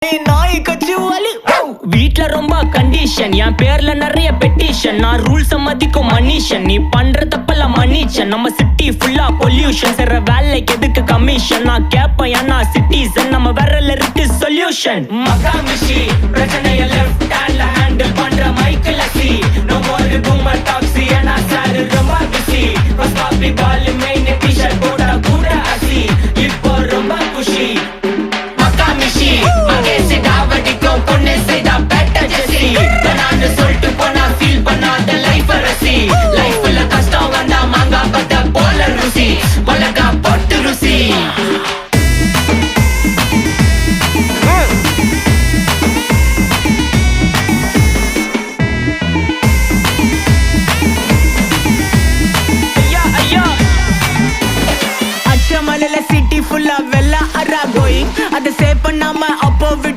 நாய் கச்சி வலி வீட்ல ரொம்ப கண்டிஷன் என் பேர்ல நிறைய பெட்டிஷன் நான் ரூல்ஸ் மதிக்கும் மனுஷன் நீ பண்ற தப்பெல்லாம் மன்னிச்சன் நம்ம சிட்டி ஃபுல்லா பொல்யூஷன் செய்ற வேலைக்கு எதுக்கு கமிஷன் நான் கேப்பேன் ஏன்னா சிட்டிசன் நம்ம விரல்ல இருக்கு சொல்யூஷன் மகாமிஷி பிரச்சனைய லெஃப்ட் ஹேண்ட்ல ஹேண்டில் பண்ற மைக்கேல் சி நோ மோர் பூமர் டாக்ஸி ஏன்னா சார் ரொம்ப பிஸி ஃபர்ஸ்ட் காப்பி பால் மெயின் டி-ஷர்ட் போட்டா கூட அசி இப்போ ரொம்ப குஷி மகாமிஷி மகேஷ் டாவடிக்கும் பொண்ணு செய்தா பெட்டர் ஜெசி நான் சொல்லிட்டு போனா ஃபீல் பண்ணாத லைஃப் ரசி லைஃப்ல கஷ்டம் வந்தா மாங்கா பத்த போல ருசி மிளகா போட்டு ருசி சிட்டி ஃபுல்லா வெள்ள அரா கோயிங் அதை சேவ் பண்ணாம அப்போ